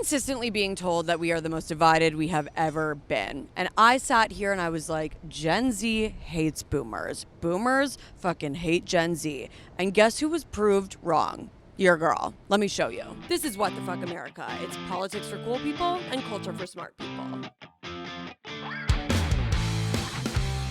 consistently being told that we are the most divided we have ever been. And I sat here and I was like, Gen Z hates boomers. Boomers fucking hate Gen Z. And guess who was proved wrong? Your girl. Let me show you. This is What the Fuck America. It's politics for cool people and culture for smart people.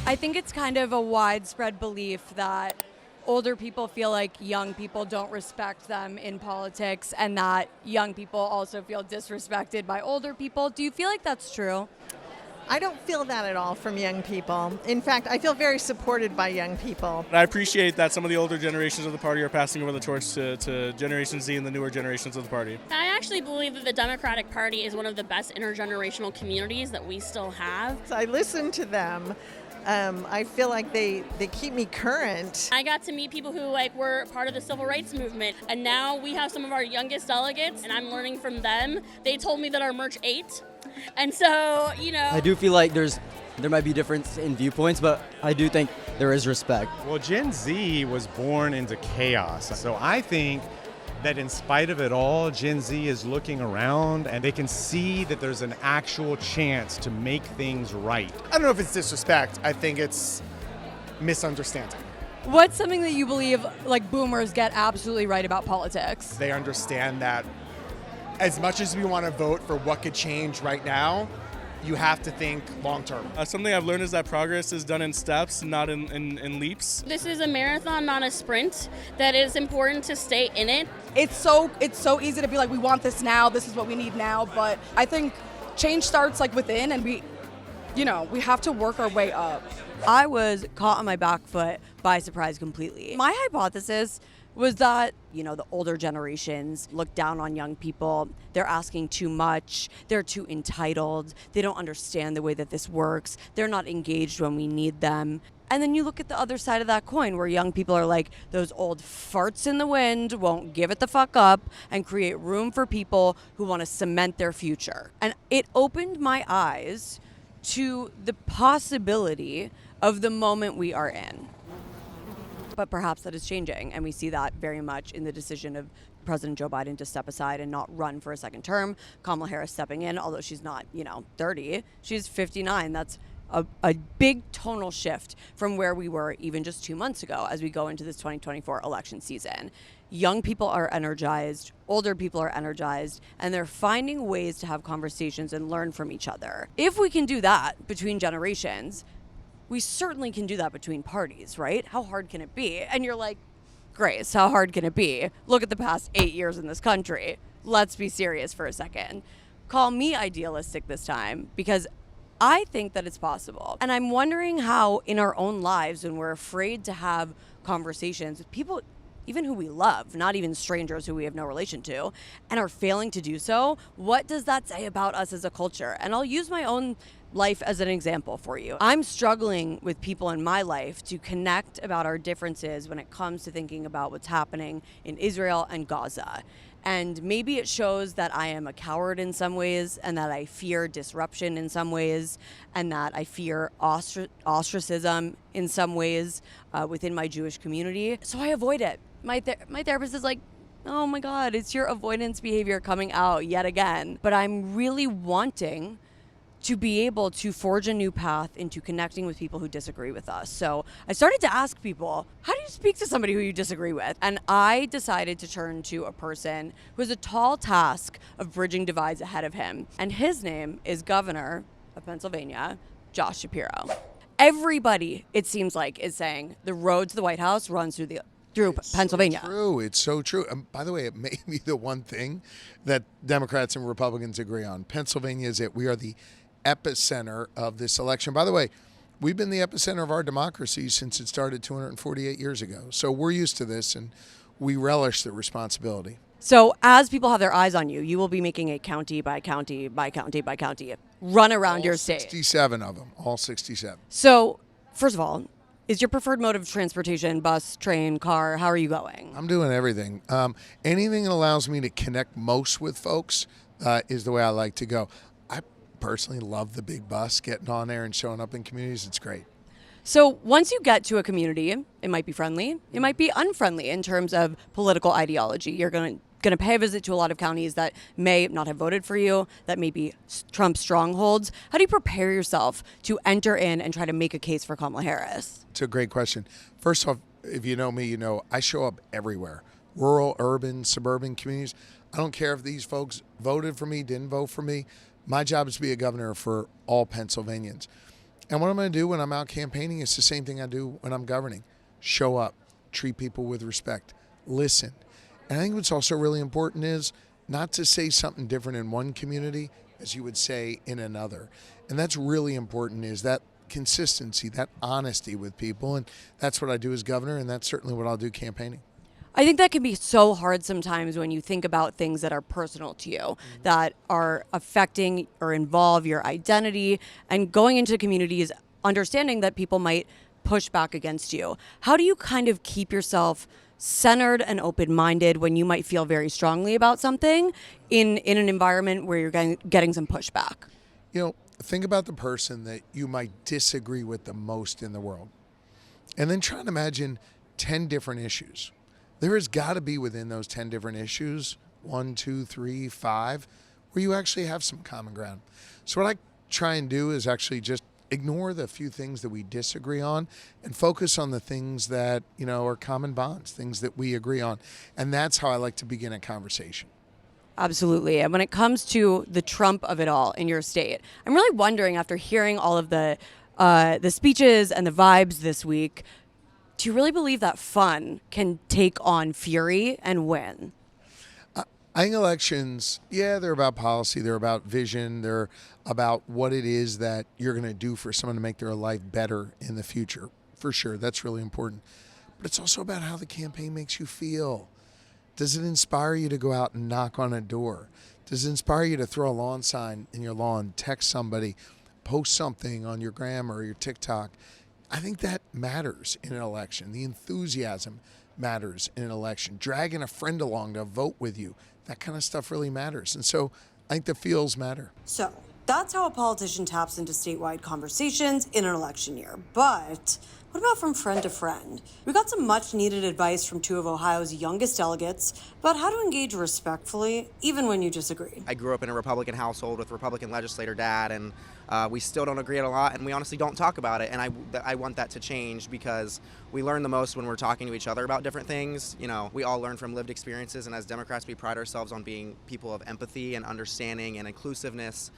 I think it's kind of a widespread belief that older people feel like young people don't respect them in politics, and that young people also feel disrespected by older people. Do you feel like that's true? I don't feel that at all from young people. In fact, I feel very supported by young people. I appreciate that some of the older generations of the party are passing over the torch to Generation Z and the newer generations of the party. I actually believe that the Democratic Party is one of the best intergenerational communities that we still have. I listen to them. I feel like they keep me current. I got to meet people who were part of the civil rights movement, and now we have some of our youngest delegates, and I'm learning from them. They told me that our merch ate, and so, I do feel like there might be difference in viewpoints, but I do think there is respect. Well, Gen Z was born into chaos, so I think that in spite of it all, Gen Z is looking around and they can see that there's an actual chance to make things right. I don't know if it's disrespect. I think it's misunderstanding. What's something that you believe boomers get absolutely right about politics? They understand that as much as we want to vote for what could change right now, you have to think long term. Something I've learned is that progress is done in steps, not in leaps. This is a marathon, not a sprint. That it's important to stay in it. It's so easy to be like, we want this now, this is what we need now, but I think change starts within, and we have to work our way up. I was caught on my back foot by surprise completely. My hypothesis was that, the older generations look down on young people. They're asking too much. They're too entitled. They don't understand the way that this works. They're not engaged when we need them. And then you look at the other side of that coin where young people are like, those old farts in the wind, won't give it the fuck up, and create room for people who want to cement their future. And it opened my eyes to the possibility of the moment we are in. But perhaps that is changing, and we see that very much in the decision of President Joe Biden to step aside and not run for a second term. Kamala Harris stepping in, although she's not, 30, she's 59. That's a big tonal shift from where we were even just 2 months ago as we go into this 2024 election season. Young people are energized, older people are energized, and they're finding ways to have conversations and learn from each other. If we can do that between generations, we certainly can do that between parties, right? How hard can it be? And you're like, Grace, how hard can it be? Look at the past 8 years in this country. Let's be serious for a second. Call me idealistic this time, because I think that it's possible. And I'm wondering how in our own lives, when we're afraid to have conversations with people, even who we love, not even strangers who we have no relation to, and are failing to do so, what does that say about us as a culture? And I'll use my own life as an example for you. I'm struggling with people in my life to connect about our differences when it comes to thinking about what's happening in Israel and Gaza. And maybe it shows that I am a coward in some ways, and that I fear disruption in some ways, and that I fear ostracism in some ways within my Jewish community. So I avoid it. My therapist is like, oh my God, it's your avoidance behavior coming out yet again. But I'm really wanting to be able to forge a new path into connecting with people who disagree with us. So I started to ask people, how do you speak to somebody who you disagree with? And I decided to turn to a person who has a tall task of bridging divides ahead of him. And his name is Governor of Pennsylvania, Josh Shapiro. Everybody, it seems like, is saying the road to the White House runs through Pennsylvania. So true. It's so true. And by the way, it may be the one thing that Democrats and Republicans agree on. Pennsylvania is it. We are the epicenter of this election. By the way, we've been the epicenter of our democracy since it started 248 years ago. So we're used to this, and we relish the responsibility. So as people have their eyes on you, you will be making a county by county by county by county run around your state. 67 of them, all 67. So first of all, is your preferred mode of transportation bus, train, car? How are you going? I'm doing everything. Anything that allows me to connect most with folks is the way I like to go. I personally love the big bus, getting on there and showing up in communities. It's great. So once you get to a community, it might be friendly, it might be unfriendly in terms of political ideology. You're going to going to pay a visit to a lot of counties that may not have voted for you, that may be Trump strongholds. How do you prepare yourself to enter in and try to make a case for Kamala Harris? It's a great question. First off, if you know me, you know I show up everywhere. Rural, urban, suburban communities. I don't care if these folks voted for me, didn't vote for me. My job is to be a governor for all Pennsylvanians. And what I'm going to do when I'm out campaigning is the same thing I do when I'm governing. Show up, treat people with respect, listen. And I think what's also really important is not to say something different in one community as you would say in another. And that's really important, is that consistency, that honesty with people. And that's what I do as governor, and that's certainly what I'll do campaigning. I think that can be so hard sometimes when you think about things that are personal to you, that are affecting or involve your identity, and going into communities, understanding that people might push back against you. How do you kind of keep yourself centered and open-minded when you might feel very strongly about something in an environment where you're getting some pushback? You know, think about the person that you might disagree with the most in the world, and then try and imagine 10 different issues. There has got to be within those 10 different issues, 1, 2, 3, 5, where you actually have some common ground. So what I try and do is actually just ignore the few things that we disagree on and focus on the things that, you know, are common bonds, things that we agree on. And that's how I like to begin a conversation. Absolutely. And when it comes to the Trump of it all in your state, I'm really wondering, after hearing all of the speeches and the vibes this week, do you really believe that fun can take on fury and win? I think elections, yeah, they're about policy, they're about vision, they're about what it is that you're going to do for someone to make their life better in the future. For sure, that's really important. But it's also about how the campaign makes you feel. Does it inspire you to go out and knock on a door? Does it inspire you to throw a lawn sign in your lawn, text somebody, post something on your gram or your TikTok? I think that matters in an election. The enthusiasm matters in an election. Dragging a friend along to vote with you, that kind of stuff really matters. And so I think the feels matter. So that's how a politician taps into statewide conversations in an election year. But what about from friend to friend? We got some much needed advice from two of Ohio's youngest delegates about how to engage respectfully, even when you disagree. I grew up in a Republican household with a Republican legislator dad, and we still don't agree on a lot, and we honestly don't talk about it. And I want that to change, because we learn the most when we're talking to each other about different things. You know, we all learn from lived experiences, and as Democrats, we pride ourselves on being people of empathy and understanding and inclusiveness.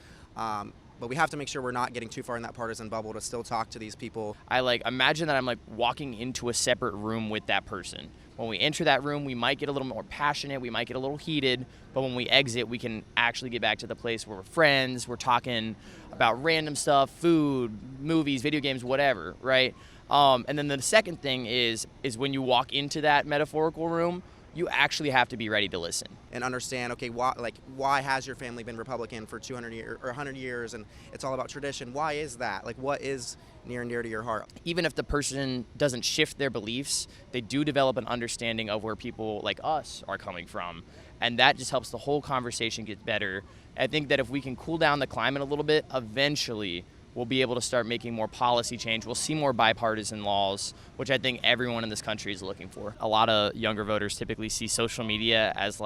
But we have to make sure we're not getting too far in that partisan bubble to still talk to these people. I imagine that I'm walking into a separate room with that person. When we enter that room, we might get a little more passionate, we might get a little heated, but when we exit, we can actually get back to the place where we're friends, we're talking about random stuff, food, movies, video games, whatever, right? And then the second thing is when you walk into that metaphorical room, you actually have to be ready to listen and understand, okay, why has your family been Republican for 200 years or 100 years, and it's all about tradition? Why is that? What is near and dear to your heart? Even if the person doesn't shift their beliefs, they do develop an understanding of where people like us are coming from, and that just helps the whole conversation get better. I think that if we can cool down the climate a little bit, eventually we'll be able to start making more policy change. We'll see more bipartisan laws, which I think everyone in this country is looking for. A lot of younger voters typically see social media as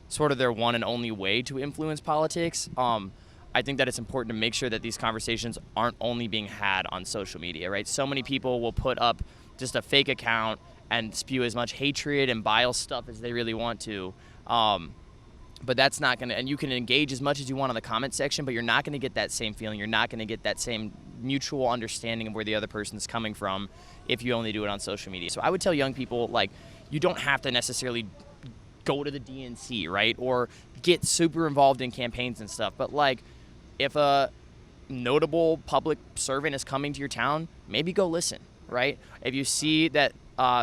sort of their one and only way to influence politics. I think that it's important to make sure that these conversations aren't only being had on social media, right? So many people will put up just a fake account and spew as much hatred and bile stuff as they really want to. But that's not going to, and you can engage as much as you want on the comment section, but you're not going to get that same feeling. You're not going to get that same mutual understanding of where the other person's coming from if you only do it on social media. So I would tell young people, you don't have to necessarily go to the DNC, right? Or get super involved in campaigns and stuff. But if a notable public servant is coming to your town, maybe go listen, right? If you see that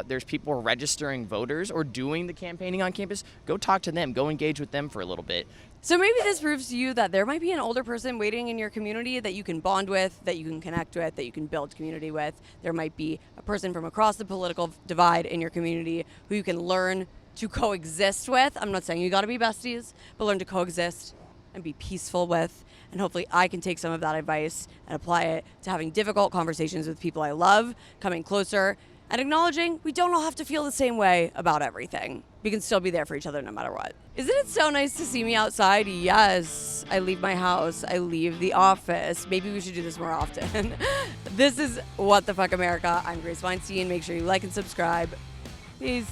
there's people registering voters or doing the campaigning on campus, go talk to them, go engage with them for a little bit. So maybe this proves to you that there might be an older person waiting in your community that you can bond with, that you can connect with, that you can build community with. There might be a person from across the political divide in your community who you can learn to coexist with. I'm not saying you got to be besties, but learn to coexist and be peaceful with. And hopefully I can take some of that advice and apply it to having difficult conversations with people I love, coming closer, and acknowledging we don't all have to feel the same way about everything. We can still be there for each other no matter what. Isn't it so nice to see me outside? Yes, I leave my house, I leave the office. Maybe we should do this more often. This is What the Fuck America. I'm Grace Weinstein. Make sure you like and subscribe. Peace.